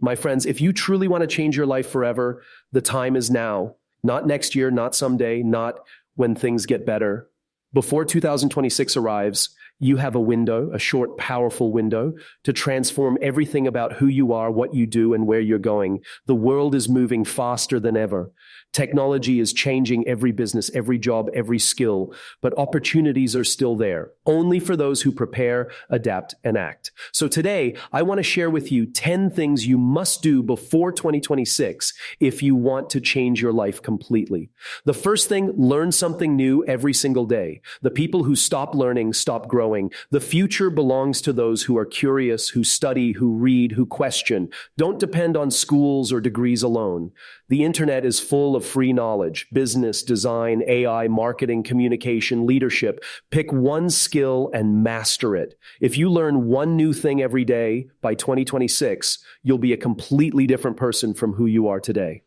My friends, if you truly want to change your life forever, the time is now. Not next year, not someday, not when things get better. Before 2026 arrives, you have a window, a short, powerful window, to transform everything about who you are, what you do, and where you're going. The world is moving faster than ever. Technology is changing every business, every job, every skill, but opportunities are still there, only for those who prepare, adapt, and act. So today, I want to share with you 10 things you must do before 2026 if you want to change your life completely. The first thing, learn something new every single day. The people who stop learning, stop growing. The future belongs to those who are curious, who study, who read, who question. Don't depend on schools or degrees alone. The internet is full of free knowledge, business, design, AI, marketing, communication, leadership. Pick one skill and master it. If you learn one new thing every day by 2026, you'll be a completely different person from who you are today.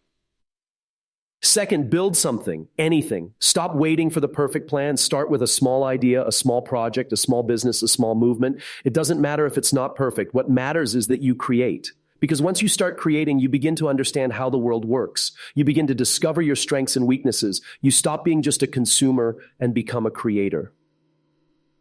Second, build something, anything. Stop waiting for the perfect plan. Start with a small idea, a small project, a small business, a small movement. It doesn't matter if it's not perfect. What matters is that you create. Because once you start creating, you begin to understand how the world works. You begin to discover your strengths and weaknesses. You stop being just a consumer and become a creator.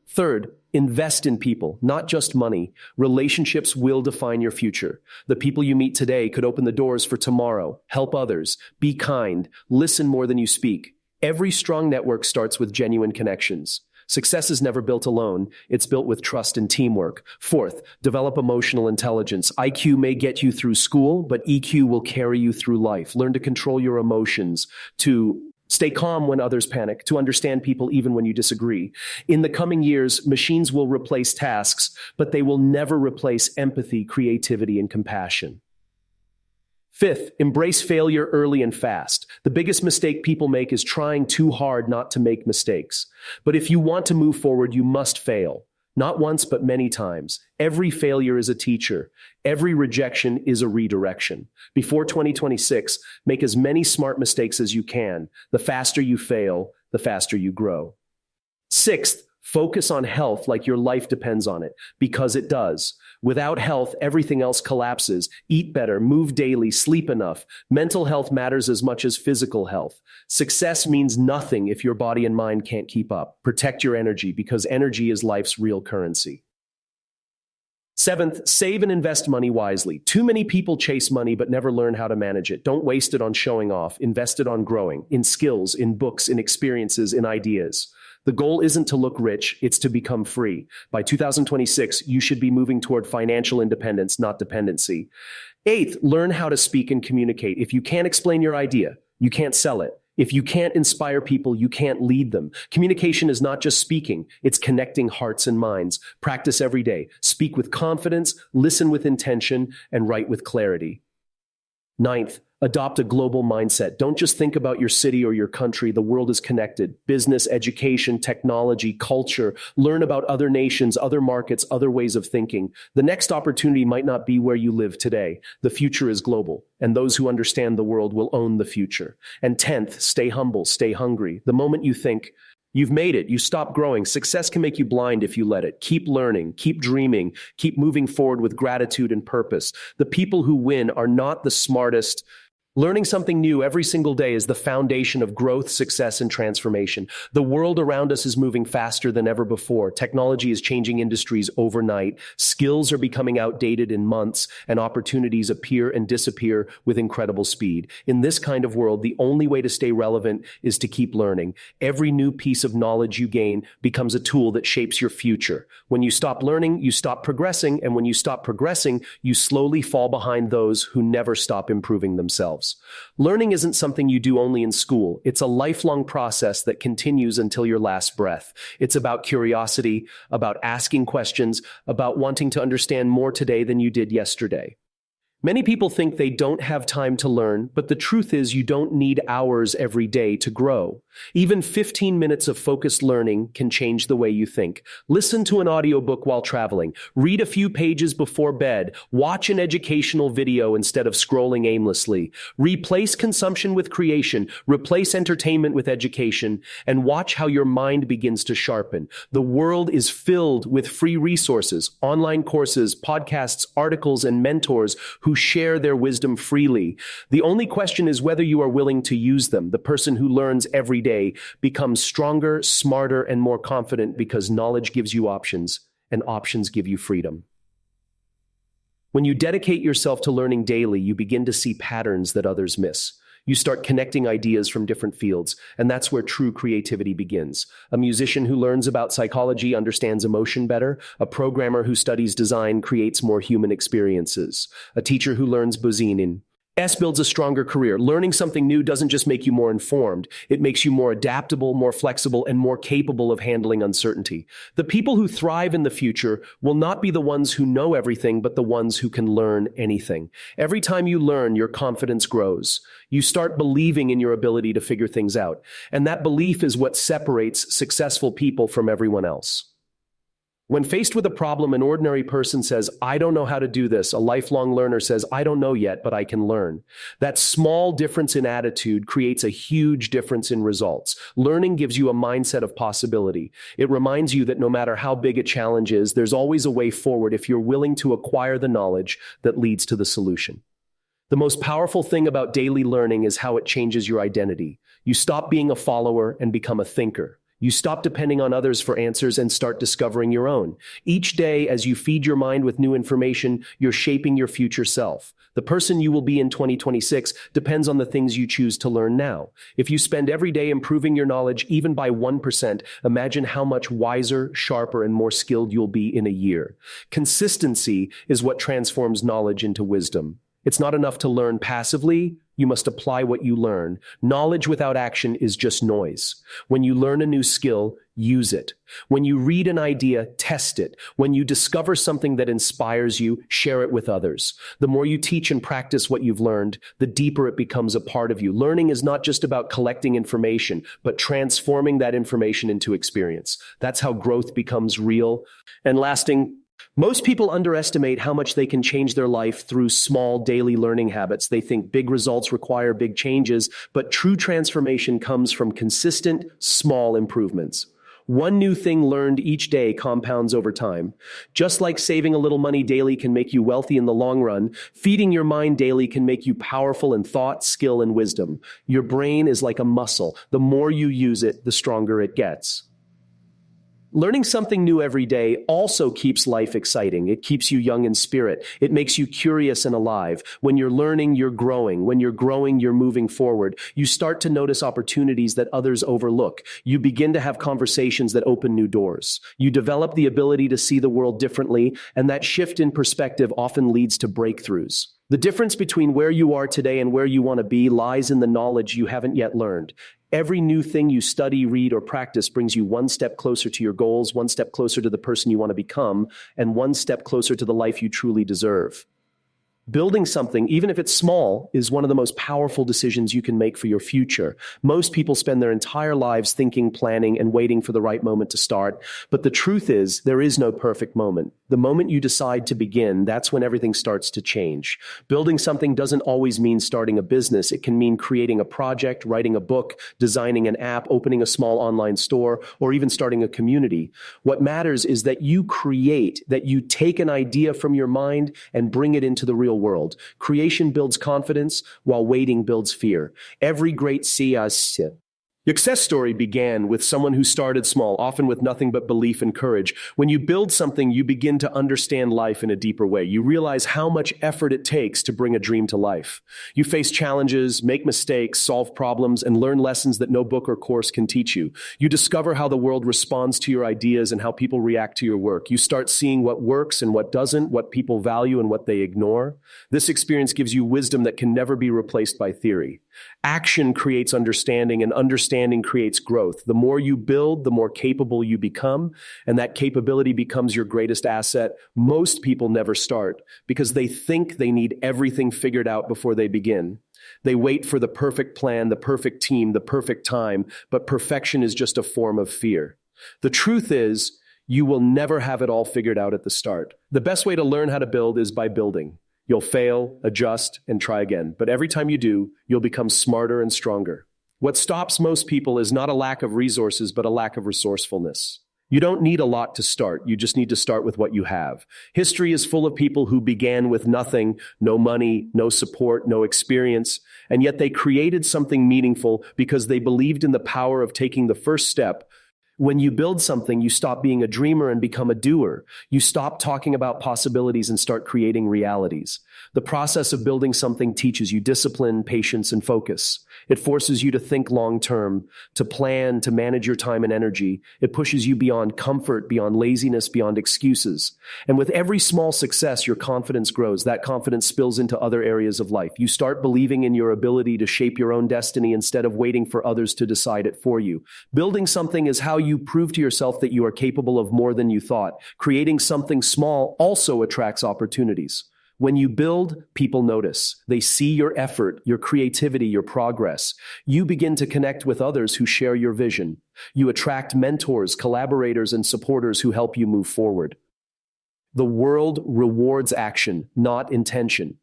Third, invest in people, not just money. Relationships will define your future. The people you meet today could open the doors for tomorrow. Help others. Be kind. Listen more than you speak. Every strong network starts with genuine connections. Success is never built alone. It's built with trust and teamwork. Fourth, develop emotional intelligence. IQ may get you through school, but EQ will carry you through life. Learn to control your emotions, to stay calm when others panic, to understand people even when you disagree. In the coming years, machines will replace tasks, but they will never replace empathy, creativity, and compassion. Fifth, embrace failure early and fast. The biggest mistake people make is trying too hard not to make mistakes. But if you want to move forward, you must fail. Not once, but many times. Every failure is a teacher. Every rejection is a redirection. Before 2026, make as many smart mistakes as you can. The faster you fail, the faster you grow. Sixth, focus on health like your life depends on it, because it does. Without health, everything else collapses. Eat better, move daily, sleep enough. Mental health matters as much as physical health. Success means nothing if your body and mind can't keep up. Protect your energy, because energy is life's real currency. Seventh, save and invest money wisely. Too many people chase money but never learn how to manage it. Don't waste it on showing off. Invest it on growing, in skills, in books, in experiences, in ideas. The goal isn't to look rich, it's to become free. By 2026, you should be moving toward financial independence, not dependency. Eighth, learn how to speak and communicate. If you can't explain your idea, you can't sell it. If you can't inspire people, you can't lead them. Communication is not just speaking, it's connecting hearts and minds. Practice every day. Speak with confidence, listen with intention, and write with clarity. Ninth, adopt a global mindset. Don't just think about your city or your country. The world is connected. Business, education, technology, culture. Learn about other nations, other markets, other ways of thinking. The next opportunity might not be where you live today. The future is global, and those who understand the world will own the future. And 10th, stay humble, stay hungry. The moment you think, you've made it, you stop growing. Success can make you blind if you let it. Keep learning, keep dreaming, keep moving forward with gratitude and purpose. The people who win are not the smartest. Learning something new every single day is the foundation of growth, success, and transformation. The world around us is moving faster than ever before. Technology is changing industries overnight. Skills are becoming outdated in months, and opportunities appear and disappear with incredible speed. In this kind of world, the only way to stay relevant is to keep learning. Every new piece of knowledge you gain becomes a tool that shapes your future. When you stop learning, you stop progressing, and when you stop progressing, you slowly fall behind those who never stop improving themselves. Learning isn't something you do only in school. It's a lifelong process that continues until your last breath. It's about curiosity, about asking questions, about wanting to understand more today than you did yesterday. Many people think they don't have time to learn, but the truth is you don't need hours every day to grow. Even 15 minutes of focused learning can change the way you think. Listen to an audiobook while traveling. Read a few pages before bed. Watch an educational video instead of scrolling aimlessly. Replace consumption with creation. Replace entertainment with education. And watch how your mind begins to sharpen. The world is filled with free resources, online courses, podcasts, articles, and mentors who share their wisdom freely. The only question is whether you are willing to use them. The person who learns every day becomes stronger, smarter, and more confident because knowledge gives you options, and options give you freedom. When you dedicate yourself to learning daily, you begin to see patterns that others miss. You start connecting ideas from different fields, and that's where true creativity begins. A musician who learns about psychology understands emotion better. A programmer who studies design creates more human experiences. A teacher who learns buzinin builds a stronger career. Learning something new doesn't just make you more informed. It makes you more adaptable, more flexible, and more capable of handling uncertainty. The people who thrive in the future will not be the ones who know everything, but the ones who can learn anything. Every time you learn, your confidence grows. You start believing in your ability to figure things out. And that belief is what separates successful people from everyone else. When faced with a problem, an ordinary person says, "I don't know how to do this." A lifelong learner says, "I don't know yet, but I can learn." That small difference in attitude creates a huge difference in results. Learning gives you a mindset of possibility. It reminds you that no matter how big a challenge is, there's always a way forward if you're willing to acquire the knowledge that leads to the solution. The most powerful thing about daily learning is how it changes your identity. You stop being a follower and become a thinker. You stop depending on others for answers and start discovering your own. Each day, as you feed your mind with new information, you're shaping your future self. The person you will be in 2026 depends on the things you choose to learn now. If you spend every day improving your knowledge, even by 1%, imagine how much wiser, sharper, and more skilled you'll be in a year. Consistency is what transforms knowledge into wisdom. It's not enough to learn passively. You must apply what you learn. Knowledge without action is just noise. When you learn a new skill, use it. When you read an idea, test it. When you discover something that inspires you, share it with others. The more you teach and practice what you've learned, the deeper it becomes a part of you. Learning is not just about collecting information, but transforming that information into experience. That's how growth becomes real and lasting. Most people underestimate how much they can change their life through small daily learning habits. They think big results require big changes, but true transformation comes from consistent, small improvements. One new thing learned each day compounds over time. Just like saving a little money daily can make you wealthy in the long run, feeding your mind daily can make you powerful in thought, skill, and wisdom. Your brain is like a muscle. The more you use it, the stronger it gets. Learning something new every day also keeps life exciting. It keeps you young in spirit. It makes you curious and alive. When you're learning, you're growing. When you're growing, you're moving forward. You start to notice opportunities that others overlook. You begin to have conversations that open new doors. You develop the ability to see the world differently, and that shift in perspective often leads to breakthroughs. The difference between where you are today and where you want to be lies in the knowledge you haven't yet learned. Every new thing you study, read, or practice brings you one step closer to your goals, one step closer to the person you want to become, and one step closer to the life you truly deserve. Building something, even if it's small, is one of the most powerful decisions you can make for your future. Most people spend their entire lives thinking, planning, and waiting for the right moment to start. But the truth is, there is no perfect moment. The moment you decide to begin, that's when everything starts to change. Building something doesn't always mean starting a business. It can mean creating a project, writing a book, designing an app, opening a small online store, or even starting a community. What matters is that you create, that you take an idea from your mind and bring it into the real world. Creation builds confidence, while waiting builds fear. Every great success story began with someone who started small, often with nothing but belief and courage. When you build something, you begin to understand life in a deeper way. You realize how much effort it takes to bring a dream to life. You face challenges, make mistakes, solve problems, and learn lessons that no book or course can teach you. You discover how the world responds to your ideas and how people react to your work. You start seeing what works and what doesn't, what people value and what they ignore. This experience gives you wisdom that can never be replaced by theory. Action creates understanding, and understanding creates growth. The more you build, the more capable you become, and that capability becomes your greatest asset. Most people never start because they think they need everything figured out before they begin. They wait for the perfect plan, the perfect team, the perfect time, but perfection is just a form of fear. The truth is, you will never have it all figured out at the start. The best way to learn how to build is by building. You'll fail, adjust, and try again. But every time you do, you'll become smarter and stronger. What stops most people is not a lack of resources, but a lack of resourcefulness. You don't need a lot to start. You just need to start with what you have. History is full of people who began with nothing, no money, no support, no experience, and yet they created something meaningful because they believed in the power of taking the first step. When you build something, you stop being a dreamer and become a doer. You stop talking about possibilities and start creating realities. The process of building something teaches you discipline, patience, and focus. It forces you to think long term, to plan, to manage your time and energy. It pushes you beyond comfort, beyond laziness, beyond excuses. And with every small success, your confidence grows. That confidence spills into other areas of life. You start believing in your ability to shape your own destiny instead of waiting for others to decide it for you. Building something is how you prove to yourself that you are capable of more than you thought. Creating something small also attracts opportunities. When you build, people notice. They see your effort, your creativity, your progress. You begin to connect with others who share your vision. You attract mentors, collaborators, and supporters who help you move forward. The world rewards action, not intention.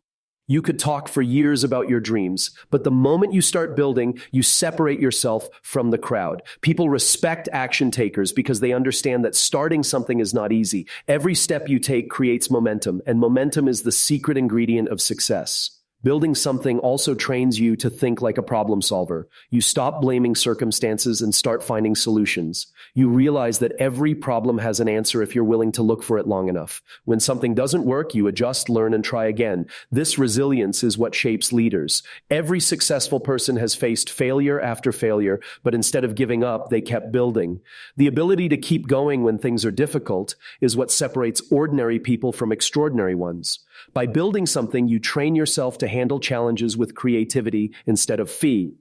You could talk for years about your dreams, but the moment you start building, you separate yourself from the crowd. People respect action takers because they understand that starting something is not easy. Every step you take creates momentum, and momentum is the secret ingredient of success. Building something also trains you to think like a problem solver. You stop blaming circumstances and start finding solutions. You realize that every problem has an answer if you're willing to look for it long enough. When something doesn't work, you adjust, learn, and try again. This resilience is what shapes leaders. Every successful person has faced failure after failure, but instead of giving up, they kept building. The ability to keep going when things are difficult is what separates ordinary people from extraordinary ones. By building something, you train yourself to handle challenges with creativity instead of fear.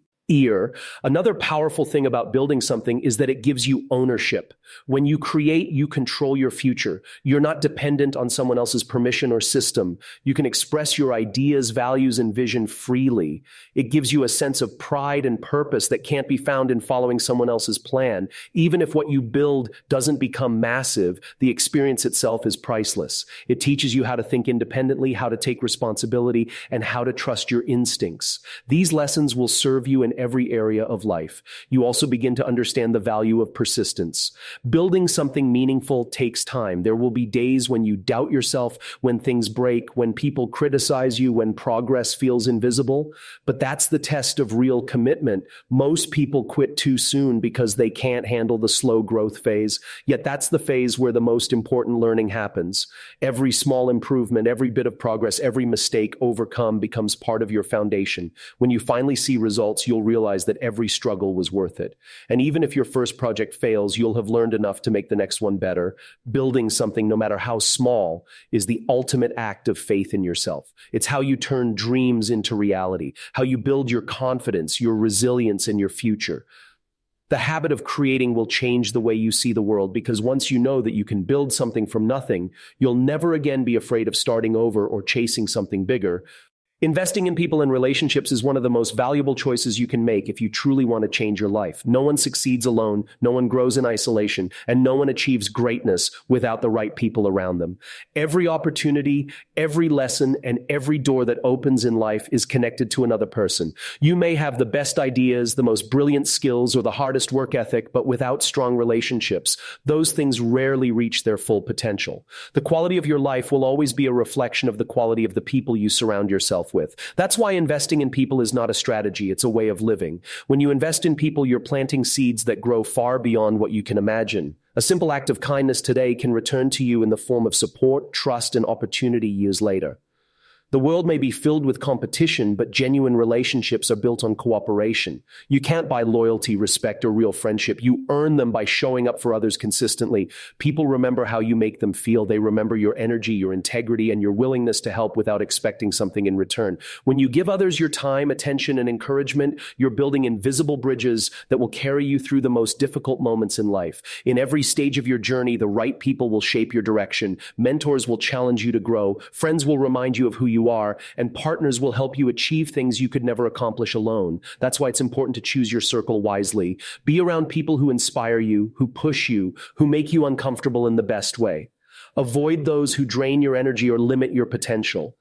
Another powerful thing about building something is that it gives you ownership. When you create, you control your future. You're not dependent on someone else's permission or system. You can express your ideas, values, and vision freely. It gives you a sense of pride and purpose that can't be found in following someone else's plan. Even if what you build doesn't become massive, the experience itself is priceless. It teaches you how to think independently, how to take responsibility, and how to trust your instincts. These lessons will serve you in every area of life. You also begin to understand the value of persistence. Building something meaningful takes time. There will be days when you doubt yourself, when things break, when people criticize you, when progress feels invisible. But that's the test of real commitment. Most people quit too soon because they can't handle the slow growth phase. Yet that's the phase where the most important learning happens. Every small improvement, every bit of progress, every mistake overcome becomes part of your foundation. When you finally see results, you'll realize that every struggle was worth it. And even if your first project fails, you'll have learned enough to make the next one better. Building something, no matter how small, is the ultimate act of faith in yourself. It's how you turn dreams into reality, how you build your confidence, your resilience, and your future. The habit of creating will change the way you see the world, because once you know that you can build something from nothing, you'll never again be afraid of starting over or chasing something bigger. Investing in people and relationships is one of the most valuable choices you can make if you truly want to change your life. No one succeeds alone, no one grows in isolation, and no one achieves greatness without the right people around them. Every opportunity, every lesson, and every door that opens in life is connected to another person. You may have the best ideas, the most brilliant skills, or the hardest work ethic, but without strong relationships, those things rarely reach their full potential. The quality of your life will always be a reflection of the quality of the people you surround yourself with. That's why investing in people is not a strategy, it's a way of living. When you invest in people, you're planting seeds that grow far beyond what you can imagine. A simple act of kindness today can return to you in the form of support, trust, and opportunity years later. The world may be filled with competition, but genuine relationships are built on cooperation. You can't buy loyalty, respect, or real friendship. You earn them by showing up for others consistently. People remember how you make them feel. They remember your energy, your integrity, and your willingness to help without expecting something in return. When you give others your time, attention, and encouragement, you're building invisible bridges that will carry you through the most difficult moments in life. In every stage of your journey, the right people will shape your direction. Mentors will challenge you to grow. Friends will remind you of who you are, and partners will help you achieve things you could never accomplish alone. That's why it's important to choose your circle wisely. Be around people who inspire you, who push you, who make you uncomfortable in the best way. Avoid those who drain your energy or limit your potential.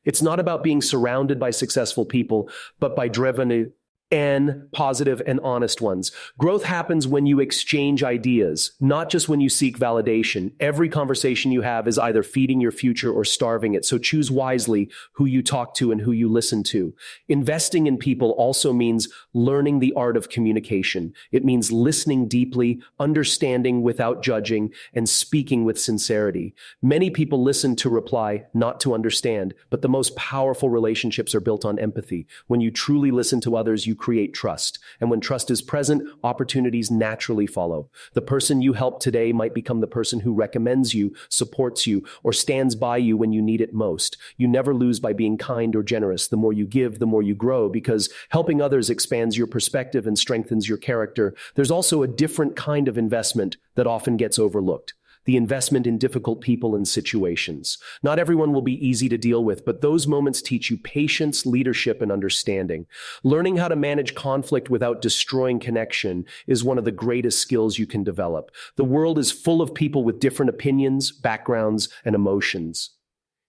It's not about being surrounded by successful people, but by driven and positive and honest ones. Growth happens when you exchange ideas, not just when you seek validation. Every conversation you have is either feeding your future or starving it. So choose wisely who you talk to and who you listen to. Investing in people also means learning the art of communication. It means listening deeply, understanding without judging, and speaking with sincerity. Many people listen to reply, not to understand, but the most powerful relationships are built on empathy. When you truly listen to others, you create trust. And when trust is present, opportunities naturally follow. The person you help today might become the person who recommends you, supports you, or stands by you when you need it most. You never lose by being kind or generous. The more you give, the more you grow, because helping others expands your perspective and strengthens your character. There's also a different kind of investment that often gets overlooked: the investment in difficult people and situations. Not everyone will be easy to deal with, but those moments teach you patience, leadership, and understanding. Learning how to manage conflict without destroying connection is one of the greatest skills you can develop. The world is full of people with different opinions, backgrounds, and emotions.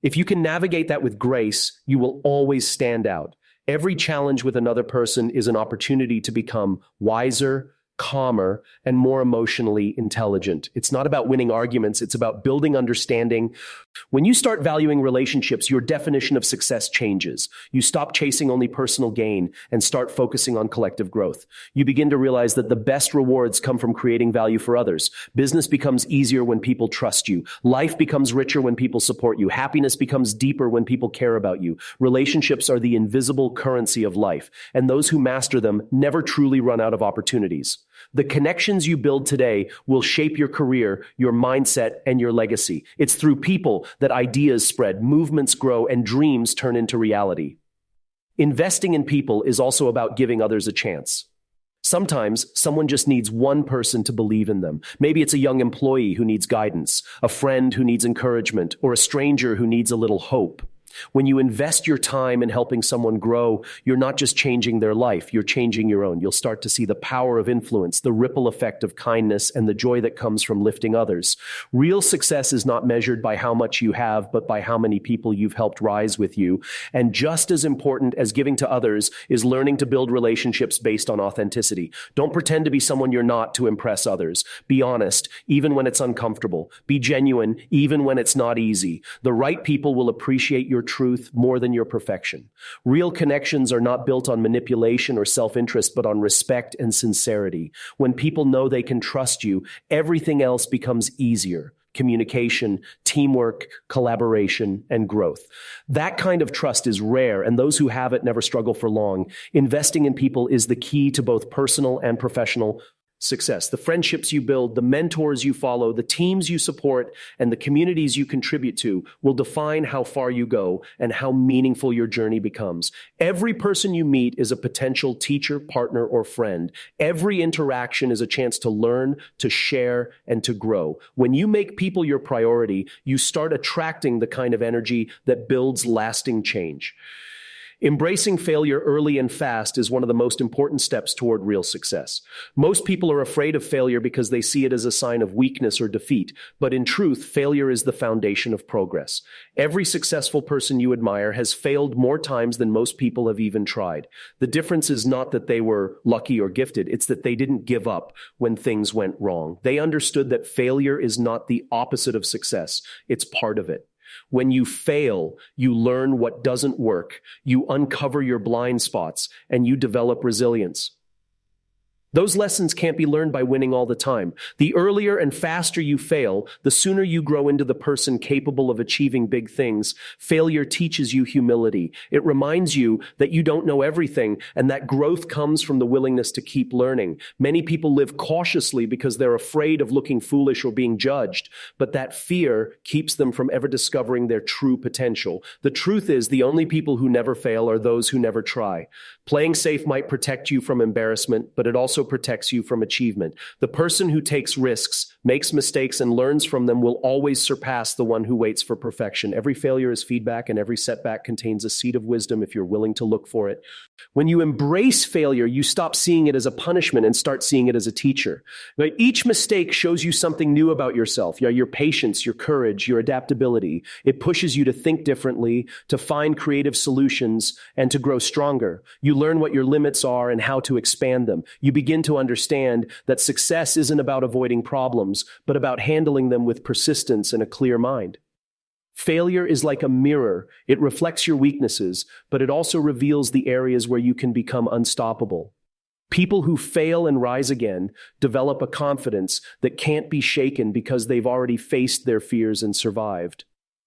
If you can navigate that with grace, you will always stand out. Every challenge with another person is an opportunity to become wiser, calmer, and more emotionally intelligent. It's not about winning arguments, it's about building understanding. When you start valuing relationships, your definition of success changes. You stop chasing only personal gain and start focusing on collective growth. You begin to realize that the best rewards come from creating value for others. Business becomes easier when people trust you. Life becomes richer when people support you. Happiness becomes deeper when people care about you. Relationships are the invisible currency of life, and those who master them never truly run out of opportunities. The connections you build today will shape your career, your mindset, and your legacy. It's through people that ideas spread, movements grow, and dreams turn into reality. Investing in people is also about giving others a chance. Sometimes someone just needs one person to believe in them. Maybe it's a young employee who needs guidance, a friend who needs encouragement, or a stranger who needs a little hope. When you invest your time in helping someone grow, you're not just changing their life, you're changing your own. You'll start to see the power of influence, the ripple effect of kindness, and the joy that comes from lifting others. Real success is not measured by how much you have, but by how many people you've helped rise with you. And just as important as giving to others is learning to build relationships based on authenticity. Don't pretend to be someone you're not to impress others. Be honest, even when it's uncomfortable. Be genuine, even when it's not easy. The right people will appreciate your truth more than your perfection. Real connections are not built on manipulation or self-interest, but on respect and sincerity. When people know they can trust you, everything else becomes easier. Communication, teamwork, collaboration, and growth. That kind of trust is rare, and those who have it never struggle for long. Investing in people is the key to both personal and professional success. The friendships you build, the mentors you follow, the teams you support, and the communities you contribute to will define how far you go and how meaningful your journey becomes. Every person you meet is a potential teacher, partner, or friend. Every interaction is a chance to learn, to share, and to grow. When you make people your priority, you start attracting the kind of energy that builds lasting change. Embracing failure early and fast is one of the most important steps toward real success. Most people are afraid of failure because they see it as a sign of weakness or defeat. But in truth, failure is the foundation of progress. Every successful person you admire has failed more times than most people have even tried. The difference is not that they were lucky or gifted. It's that they didn't give up when things went wrong. They understood that failure is not the opposite of success. It's part of it. When you fail, you learn what doesn't work, you uncover your blind spots, and you develop resilience. Those lessons can't be learned by winning all the time. The earlier and faster you fail, the sooner you grow into the person capable of achieving big things. Failure teaches you humility. It reminds you that you don't know everything and that growth comes from the willingness to keep learning. Many people live cautiously because they're afraid of looking foolish or being judged, but that fear keeps them from ever discovering their true potential. The truth is, the only people who never fail are those who never try. Playing safe might protect you from embarrassment, but it also also protects you from achievement. The person who takes risks, makes mistakes, and learns from them will always surpass the one who waits for perfection. Every failure is feedback, and every setback contains a seed of wisdom if you're willing to look for it. When you embrace failure, you stop seeing it as a punishment and start seeing it as a teacher. Right? Each mistake shows you something new about yourself, your patience, your courage, your adaptability. It pushes you to think differently, to find creative solutions, and to grow stronger. You learn what your limits are and how to expand them. You begin to understand that success isn't about avoiding problems, but about handling them with persistence and a clear mind. Failure is like a mirror. It reflects your weaknesses, but it also reveals the areas where you can become unstoppable. People who fail and rise again develop a confidence that can't be shaken because they've already faced their fears and survived.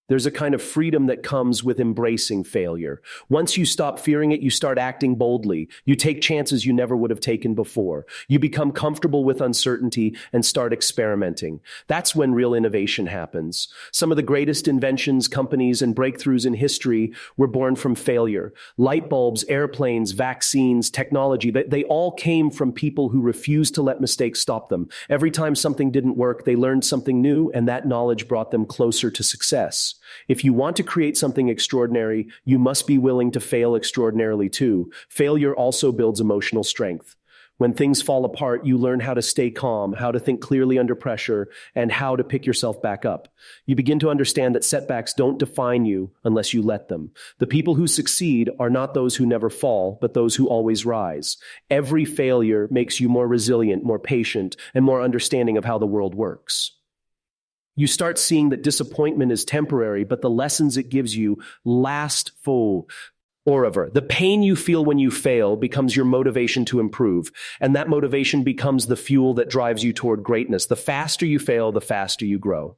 There's a kind of freedom that comes with embracing failure. Once you stop fearing it, you start acting boldly. You take chances you never would have taken before. You become comfortable with uncertainty and start experimenting. That's when real innovation happens. Some of the greatest inventions, companies, and breakthroughs in history were born from failure. Light bulbs, airplanes, vaccines, technology, they all came from people who refused to let mistakes stop them. Every time something didn't work, they learned something new, and that knowledge brought them closer to success. If you want to create something extraordinary, you must be willing to fail extraordinarily too. Failure also builds emotional strength. When things fall apart, you learn how to stay calm, how to think clearly under pressure, and how to pick yourself back up. You begin to understand that setbacks don't define you unless you let them. The people who succeed are not those who never fall, but those who always rise. Every failure makes you more resilient, more patient, and more understanding of how the world works. You start seeing that disappointment is temporary, but the lessons it gives you last full. Moreover, the pain you feel when you fail becomes your motivation to improve, and that motivation becomes the fuel that drives you toward greatness. The faster you fail, the faster you grow.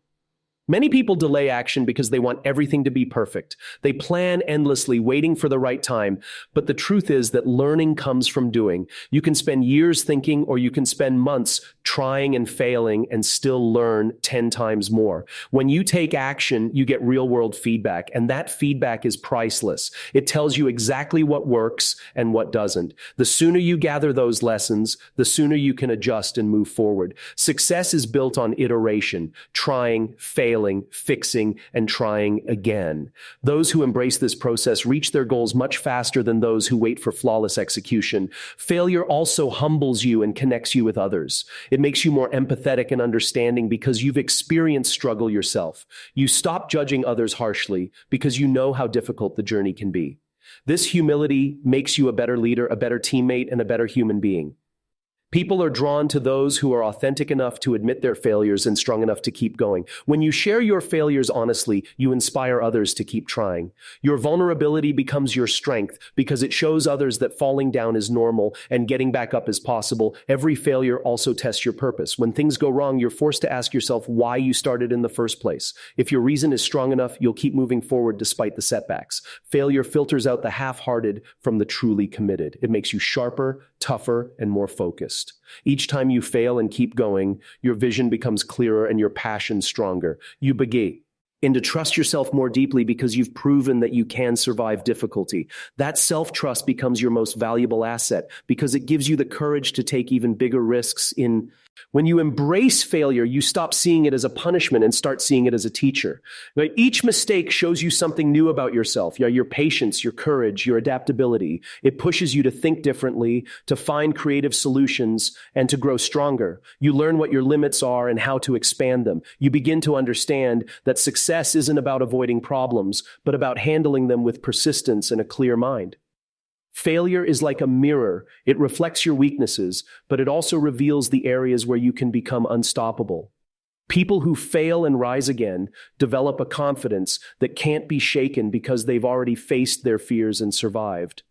Many people delay action because they want everything to be perfect. They plan endlessly, waiting for the right time. But the truth is that learning comes from doing. You can spend years thinking, or you can spend months trying and failing and still learn 10 times more. When you take action, you get real-world feedback, and that feedback is priceless. It tells you exactly what works and what doesn't. The sooner you gather those lessons, the sooner you can adjust and move forward. Success is built on iteration, trying, failing, fixing, and trying again. Those who embrace this process reach their goals much faster than those who wait for flawless execution. Failure also humbles you and connects you with others. It makes you more empathetic and understanding because you've experienced struggle yourself. You stop judging others harshly because you know how difficult the journey can be. This humility makes you a better leader, a better teammate, and a better human being. People are drawn to those who are authentic enough to admit their failures and strong enough to keep going. When you share your failures honestly, you inspire others to keep trying. Your vulnerability becomes your strength because it shows others that falling down is normal and getting back up is possible. Every failure also tests your purpose. When things go wrong, you're forced to ask yourself why you started in the first place. If your reason is strong enough, you'll keep moving forward despite the setbacks. Failure filters out the half-hearted from the truly committed. It makes you sharper, tougher, and more focused. Each time you fail and keep going, your vision becomes clearer and your passion stronger. You begin to trust yourself more deeply because you've proven that you can survive difficulty. That self-trust becomes your most valuable asset because it gives you the courage to take even bigger risks in. When you embrace failure, you stop seeing it as a punishment and start seeing it as a teacher. Right? Each mistake shows you something new about yourself, your patience, your courage, your adaptability. It pushes you to think differently, to find creative solutions, and to grow stronger. You learn what your limits are and how to expand them. You begin to understand that success isn't about avoiding problems, but about handling them with persistence and a clear mind. Failure is like a mirror. It reflects your weaknesses, but it also reveals the areas where you can become unstoppable. People who fail and rise again develop a confidence that can't be shaken because they've already faced their fears and survived.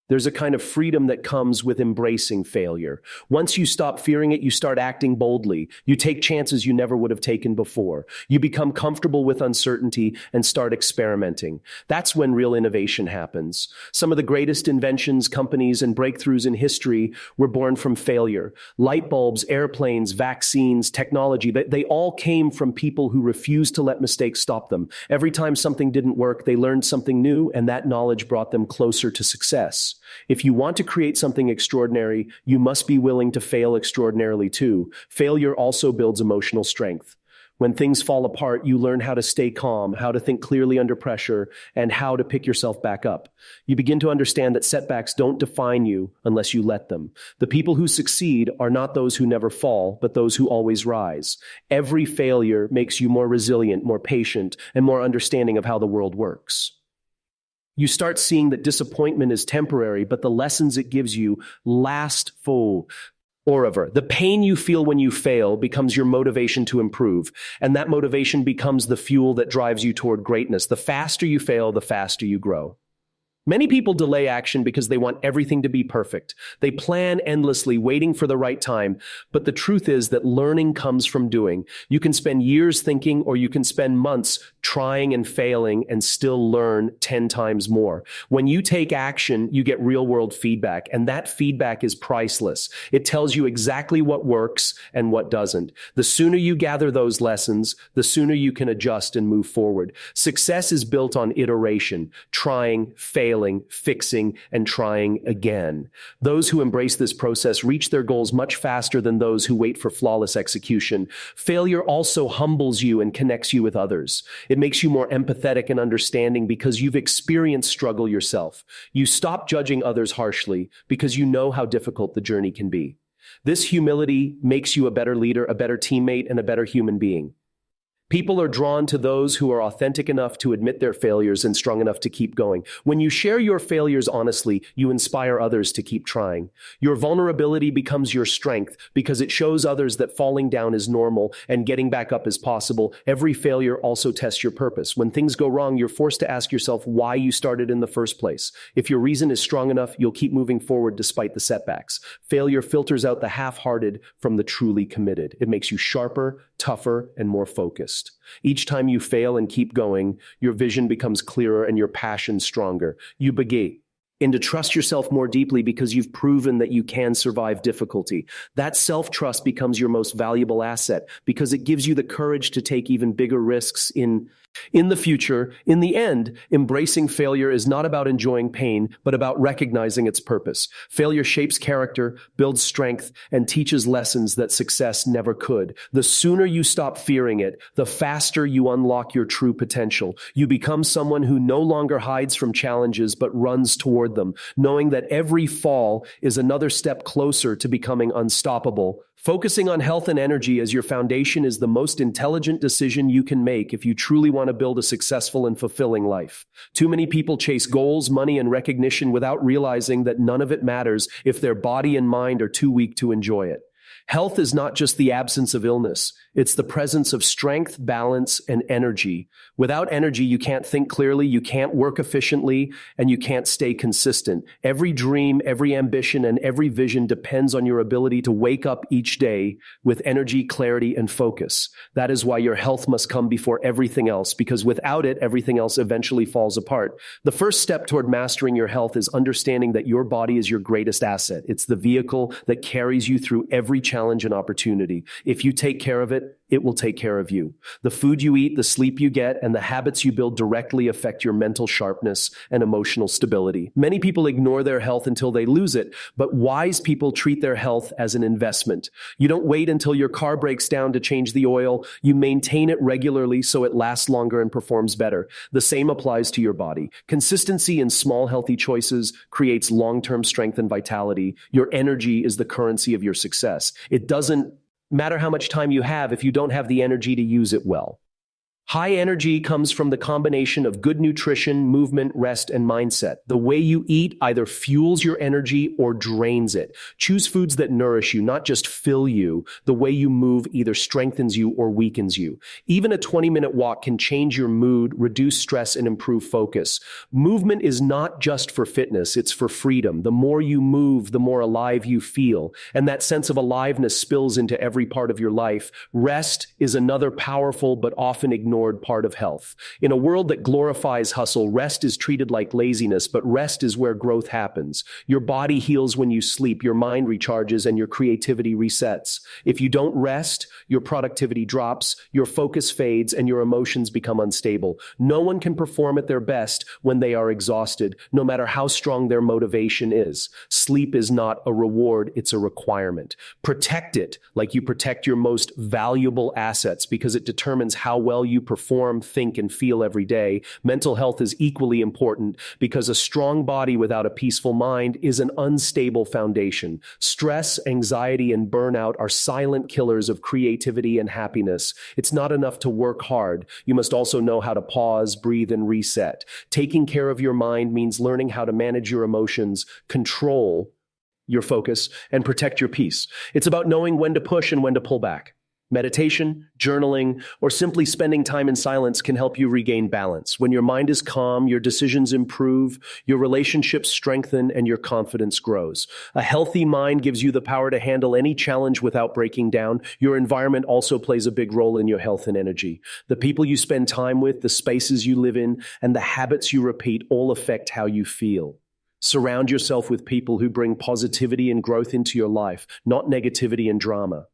There's a kind of freedom that comes with embracing failure. Once you stop fearing it, you start acting boldly. You take chances you never would have taken before. You become comfortable with uncertainty and start experimenting. That's when real innovation happens. Some of the greatest inventions, companies, and breakthroughs in history were born from failure. Light bulbs, airplanes, vaccines, technology, they all came from people who refused to let mistakes stop them. Every time something didn't work, they learned something new, and that knowledge brought them closer to success. purpose. If you want to create something extraordinary, you must be willing to fail extraordinarily too. Failure also builds emotional strength. When things fall apart, you learn how to stay calm, how to think clearly under pressure, and how to pick yourself back up. You begin to understand that setbacks don't define you unless you let them. The people who succeed are not those who never fall, but those who always rise. Every failure makes you more resilient, more patient, and more understanding of how the world works. You start seeing that disappointment is temporary, but the lessons it gives you last full. Moreover, the pain you feel when you fail becomes your motivation to improve, and that motivation becomes the fuel that drives you toward greatness. The faster you fail, the faster you grow. Many people delay action because they want everything to be perfect. They plan endlessly, waiting for the right time. But the truth is that learning comes from doing. You can spend years thinking, or you can spend months trying and failing and still learn 10 times more. When you take action, you get real-world feedback, and that feedback is priceless. It tells you exactly what works and what doesn't. The sooner you gather those lessons, the sooner you can adjust and move forward. Success is built on iteration, trying, failing, fixing, and trying again. Those who embrace this process reach their goals much faster than those who wait for flawless execution. Failure also humbles you and connects you with others. It makes you more empathetic and understanding because you've experienced struggle yourself. You stop judging others harshly because you know how difficult the journey can be. This humility makes you a better leader, a better teammate, and a better human being. People are drawn to those who are authentic enough to admit their failures and strong enough to keep going. When you share your failures honestly, you inspire others to keep trying. Your vulnerability becomes your strength because it shows others that falling down is normal and getting back up is possible. Every failure also tests your purpose. When things go wrong, you're forced to ask yourself why you started in the first place. If your reason is strong enough, you'll keep moving forward despite the setbacks. Failure filters out the half-hearted from the truly committed. It makes you sharper, tougher, and more focused. Each time you fail and keep going, your vision becomes clearer and your passion stronger. You begin to trust yourself more deeply because you've proven that you can survive difficulty. That self-trust becomes your most valuable asset because it gives you the courage to take even bigger risks in the future. In the end, embracing failure is not about enjoying pain, but about recognizing its purpose. Failure shapes character, builds strength, and teaches lessons that success never could. The sooner you stop fearing it, the faster you unlock your true potential. You become someone who no longer hides from challenges, but runs toward them, knowing that every fall is another step closer to becoming unstoppable. Focusing on health and energy as your foundation is the most intelligent decision you can make if you truly want to build a successful and fulfilling life. Too many people chase goals, money, and recognition without realizing that none of it matters if their body and mind are too weak to enjoy it. Health is not just the absence of illness. It's the presence of strength, balance, and energy. Without energy, you can't think clearly, you can't work efficiently, and you can't stay consistent. Every dream, every ambition, and every vision depends on your ability to wake up each day with energy, clarity, and focus. That is why your health must come before everything else, because without it, everything else eventually falls apart. The first step toward mastering your health is understanding that your body is your greatest asset. It's the vehicle that carries you through every challenge and opportunity. If you take care of it, it will take care of you. The food you eat, the sleep you get, and the habits you build directly affect your mental sharpness and emotional stability. Many people ignore their health until they lose it, but wise people treat their health as an investment. You don't wait until your car breaks down to change the oil. You maintain it regularly so it lasts longer and performs better. The same applies to your body. Consistency in small, healthy choices creates long-term strength and vitality. Your energy is the currency of your success. It doesn't matter how much time you have if you don't have the energy to use it well. High energy comes from the combination of good nutrition, movement, rest, and mindset. The way you eat either fuels your energy or drains it. Choose foods that nourish you, not just fill you. The way you move either strengthens you or weakens you. Even a 20-minute walk can change your mood, reduce stress, and improve focus. Movement is not just for fitness, it's for freedom. The more you move, the more alive you feel. And that sense of aliveness spills into every part of your life. Rest is another powerful but often ignored ignored part of health. In a world that glorifies hustle, rest is treated like laziness, but rest is where growth happens. Your body heals when you sleep, your mind recharges, and your creativity resets. If you don't rest, your productivity drops, your focus fades, and your emotions become unstable. No one can perform at their best when they are exhausted, no matter how strong their motivation is. Sleep is not a reward, it's a requirement. Protect it like you protect your most valuable assets because it determines how well you perform, think, and feel every day. Mental health is equally important because a strong body without a peaceful mind is an unstable foundation. Stress, anxiety, and burnout are silent killers of creativity and happiness. It's not enough to work hard. You must also know how to pause, breathe, and reset. Taking care of your mind means learning how to manage your emotions, control your focus, and protect your peace. It's about knowing when to push and when to pull back. Meditation, journaling, or simply spending time in silence can help you regain balance. When your mind is calm, your decisions improve, your relationships strengthen, and your confidence grows. A healthy mind gives you the power to handle any challenge without breaking down. Your environment also plays a big role in your health and energy. The people you spend time with, the spaces you live in, and the habits you repeat all affect how you feel. Surround yourself with people who bring positivity and growth into your life, not negativity and drama.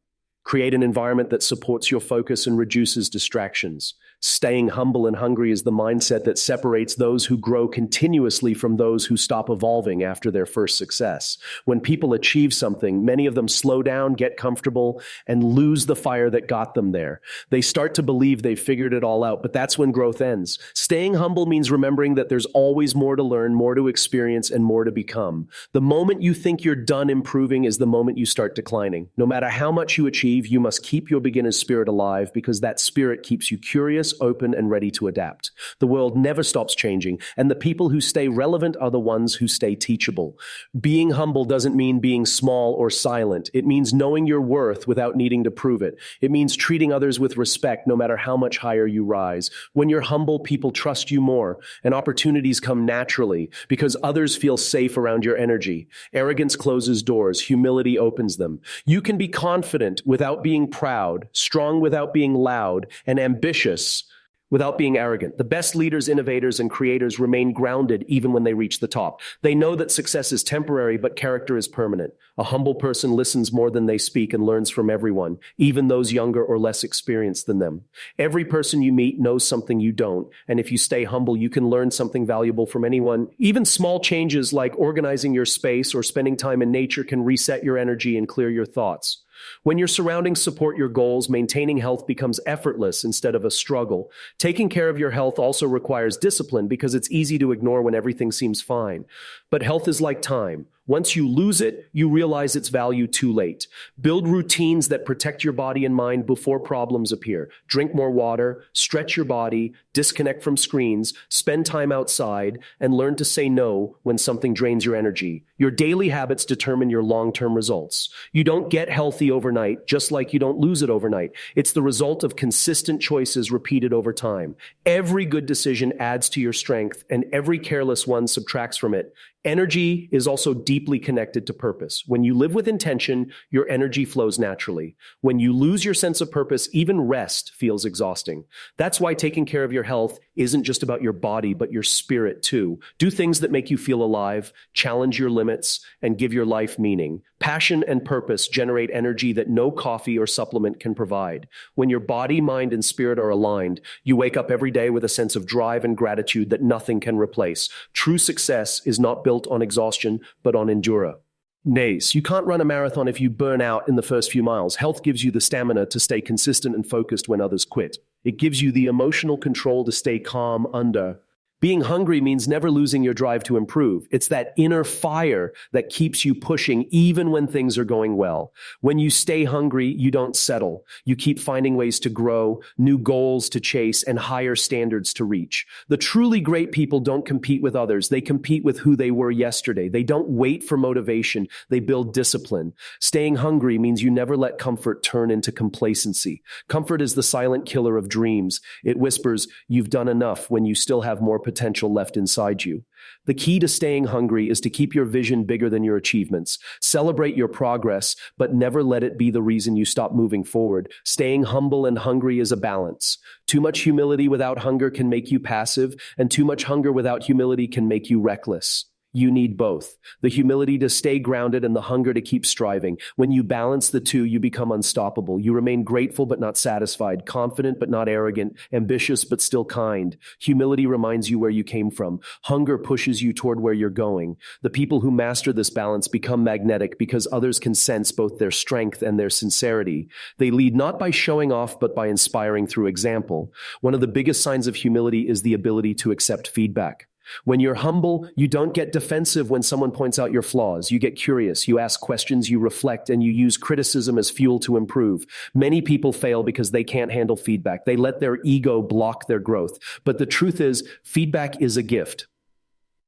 Create an environment that supports your focus and reduces distractions. Staying humble and hungry is the mindset that separates those who grow continuously from those who stop evolving after their first success. When people achieve something, many of them slow down, get comfortable, and lose the fire that got them there. They start to believe they've figured it all out, but that's when growth ends. Staying humble means remembering that there's always more to learn, more to experience, and more to become. The moment you think you're done improving is the moment you start declining. No matter how much you achieve, you must keep your beginner's spirit alive because that spirit keeps you curious, open, and ready to adapt. The world never stops changing, and the people who stay relevant are the ones who stay teachable. Being humble doesn't mean being small or silent. It means knowing your worth without needing to prove it. It means treating others with respect no matter how much higher you rise. When you're humble, people trust you more, and opportunities come naturally because others feel safe around your energy. Arrogance closes doors. Humility opens them. You can be confident without being proud, strong without being loud, and ambitious without being arrogant. The best leaders, innovators, and creators remain grounded even when they reach the top. They know that success is temporary, but character is permanent. A humble person listens more than they speak and learns from everyone, even those younger or less experienced than them. Every person you meet knows something you don't, and if you stay humble, you can learn something valuable from anyone. Even small changes like organizing your space or spending time in nature can reset your energy and clear your thoughts. When your surroundings support your goals, maintaining health becomes effortless instead of a struggle. Taking care of your health also requires discipline because it's easy to ignore when everything seems fine. But health is like time. Once you lose it, you realize its value too late. Build routines that protect your body and mind before problems appear. Drink more water, stretch your body, disconnect from screens, spend time outside, and learn to say no when something drains your energy. Your daily habits determine your long-term results. You don't get healthy overnight, just like you don't lose it overnight. It's the result of consistent choices repeated over time. Every good decision adds to your strength, and every careless one subtracts from it. Energy is also deeply connected to purpose. When you live with intention, your energy flows naturally. When you lose your sense of purpose, even rest feels exhausting. That's why taking care of your health isn't just about your body, but your spirit too. Do things that make you feel alive, challenge your limits, and give your life meaning. Passion and purpose generate energy that no coffee or supplement can provide. When your body, mind, and spirit are aligned, you wake up every day with a sense of drive and gratitude that nothing can replace. True success is not built on exhaustion, but on endura. Nays, you can't run a marathon if you burn out in the first few miles. Health gives you the stamina to stay consistent and focused when others quit. It gives you the emotional control to stay calm under. Being hungry means never losing your drive to improve. It's that inner fire that keeps you pushing even when things are going well. When you stay hungry, you don't settle. You keep finding ways to grow, new goals to chase, and higher standards to reach. The truly great people don't compete with others. They compete with who they were yesterday. They don't wait for motivation. They build discipline. Staying hungry means you never let comfort turn into complacency. Comfort is the silent killer of dreams. It whispers, "You've done enough," when you still have more potential left inside you. The key to staying hungry is to keep your vision bigger than your achievements. Celebrate your progress, but never let it be the reason you stop moving forward. Staying humble and hungry is a balance. Too much humility without hunger can make you passive, and too much hunger without humility can make you reckless. You need both. The humility to stay grounded and the hunger to keep striving. When you balance the two, you become unstoppable. You remain grateful but not satisfied, confident but not arrogant, ambitious but still kind. Humility reminds you where you came from. Hunger pushes you toward where you're going. The people who master this balance become magnetic because others can sense both their strength and their sincerity. They lead not by showing off but by inspiring through example. One of the biggest signs of humility is the ability to accept feedback. When you're humble, you don't get defensive when someone points out your flaws. You get curious, you ask questions, you reflect, and you use criticism as fuel to improve. Many people fail because they can't handle feedback. They let their ego block their growth. But the truth is, feedback is a gift.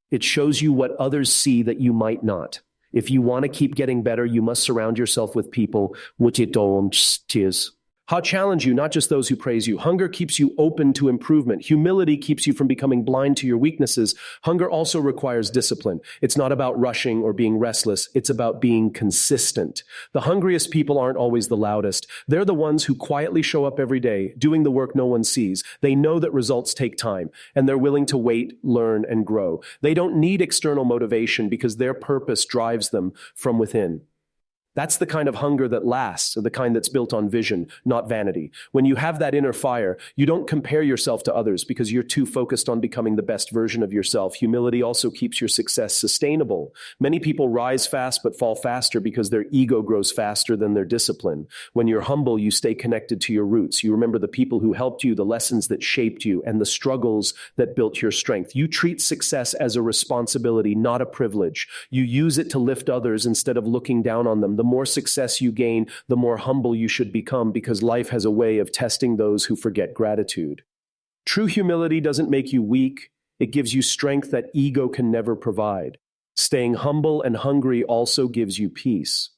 It shows you what others see that you might not. If you want to keep getting better, you must surround yourself with people which it don't tears. I'll challenge you, not just those who praise you. Hunger keeps you open to improvement. Humility keeps you from becoming blind to your weaknesses. Hunger also requires discipline. It's not about rushing or being restless. It's about being consistent. The hungriest people aren't always the loudest. They're the ones who quietly show up every day, doing the work no one sees. They know that results take time, and they're willing to wait, learn, and grow. They don't need external motivation because their purpose drives them from within. That's the kind of hunger that lasts, the kind that's built on vision, not vanity. When you have that inner fire, you don't compare yourself to others because you're too focused on becoming the best version of yourself. Humility also keeps your success sustainable. Many people rise fast but fall faster because their ego grows faster than their discipline. When you're humble, you stay connected to your roots. You remember the people who helped you, the lessons that shaped you, and the struggles that built your strength. You treat success as a responsibility, not a privilege. You use it to lift others instead of looking down on them. The more success you gain, the more humble you should become because life has a way of testing those who forget gratitude. True humility doesn't make you weak. It gives you strength that ego can never provide. Staying humble and hungry also gives you peace.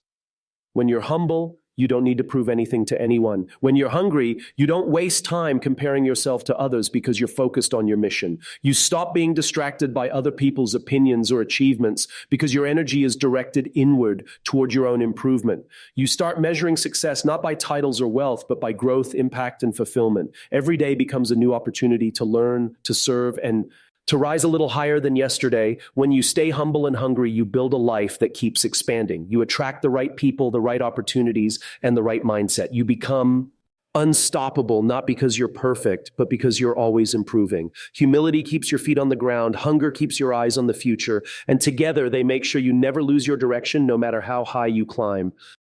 When you're humble, you don't need to prove anything to anyone. When you're hungry, you don't waste time comparing yourself to others because you're focused on your mission. You stop being distracted by other people's opinions or achievements because your energy is directed inward toward your own improvement. You start measuring success not by titles or wealth, but by growth, impact, and fulfillment. Every day becomes a new opportunity to learn, to serve, and to rise a little higher than yesterday. When you stay humble and hungry, you build a life that keeps expanding. You attract the right people, the right opportunities, and the right mindset. You become unstoppable, not because you're perfect, but because you're always improving. Humility keeps your feet on the ground. Hunger keeps your eyes on the future. And together, they make sure you never lose your direction, no matter how high you climb.